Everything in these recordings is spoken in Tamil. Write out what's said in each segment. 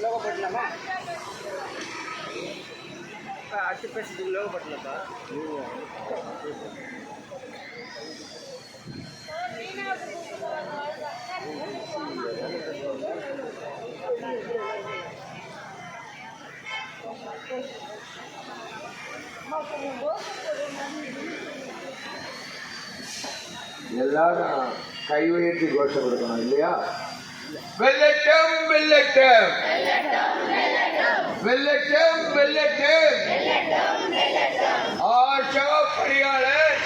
லோகோ போட்டலாமா? அச்சு பேசுறதுக்கு லோகோ போட்டலப்பா. எல்லாரும் கை உயர்த்தி கோஷம் கொடுக்கணும் இல்லையா? வெள்ளட்டம் வெள்ளட்டம் வெள்ளட்டம் வெள்ளட்டம் ஆஷா பணியாளர்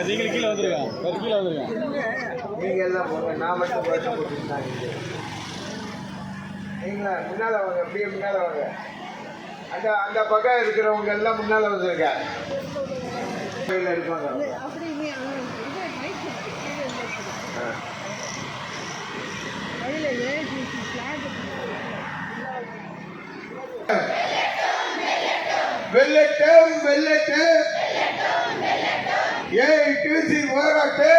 நீங்க கீழே வந்துருங்க, கீழே வந்துருங்க. நீங்க எல்லாம் போங்க, நான் மட்டும் கோஷம் போட்டுருந்தாங்க. நீங்களா முன்னால வாங்க, அப்படியே முன்னால வாங்க. அந்த அந்த பக்கம் இருக்கிறவங்க எல்லாம் முன்னால வந்துருங்க. இருப்பாங்க வெள்ளட்டம் வெள்ளட்டம் ஏஐடியூசி போராட்டு,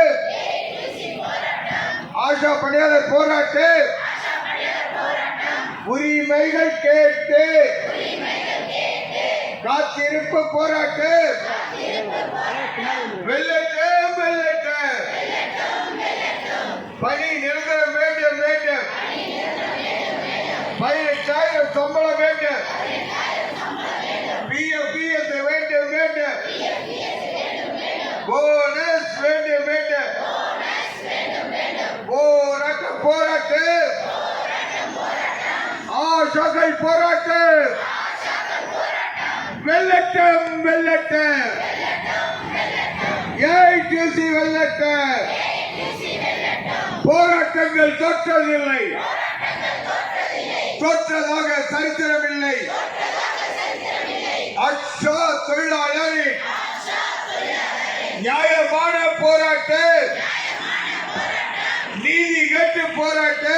ஆஷா பணியாளர் போராட்டு, உரிமைகள் கேட்டு காத்திருப்பு போராட்டு. வெள்ளட்டம் வெள்ளட்டம் பணி நிரந்தரம் வேண்டும் வேண்டும், 18,000 சம்பளம் வேண்டும், பிஎஃப் வேண்டும் வேண்டும், போனஸ் வேண்டும் வேண்டும், போராட்டம் போராட்டு, ஆஷாக்கள் போராட்டு. வெள்ளட்டம் வெள்ளட்டம் ஏஐடியூசி வெள்ளட்டம். போராட்டங்கள் தோற்றதில்லை, தோற்றதாக சரித்திரமில்லை. ஆஷா தொழிலாளரின் நியாயமான போராட்டு, நீதி கேட்டு போராட்டு,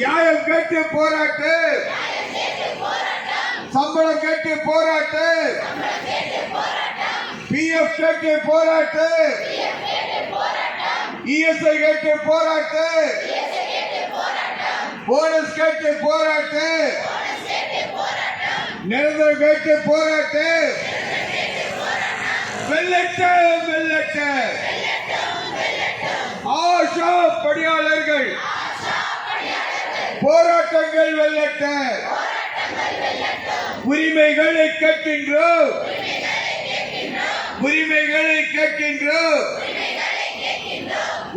நியாயம் கேட்டு போராட்டு, சம்பளம் கேட்டு போராட்டு, பிஎஃப் கேட்டு போராட்டு, இஎஸ்ஐ கேட்டு போராட்டு, போனஸ் கேட்டு போராட்டு, நிரந்தரம் கேட்டு போராட்டு. வெள்ளட்டம் வெள்ளட்டம் ஆஷா பணியாளர்கள் போராட்டங்கள் வெள்ளட்டம். உரிமைகளை கேட்கின்றோம், உரிமைகளை கேட்கின்றோம்,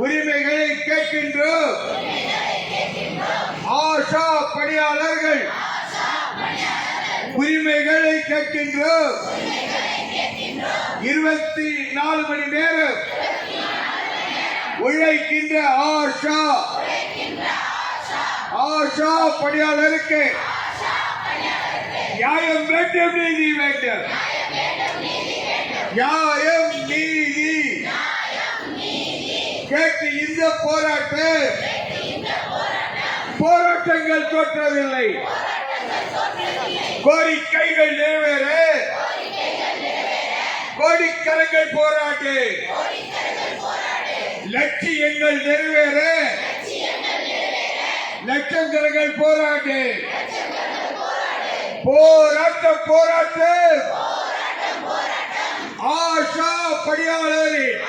உரிமைகளை கேட்கின்றோம். ஆஷா பணியாளர்கள் உரிமைகளை கேட்கின்றோம். 24 மணி நேரம் உழைக்கின்ற ஆஷா, ஆஷா பணியாளருக்கு நியாயம் வேண்டும், நீதி வேண்டும், நியாயம் நீதி கேட்டு இந்த போராட்டங்கள் தோற்றதில்லை. கோரிக்கைகள் நிறைவேற கோடிக்கணக்கில் போராட்டு, லட்சியங்கள் நிறைவேற லட்சம் கணக்கில் போராட்டு. போராட்டம் போராட்டம் ஆஷா பணியாளரின்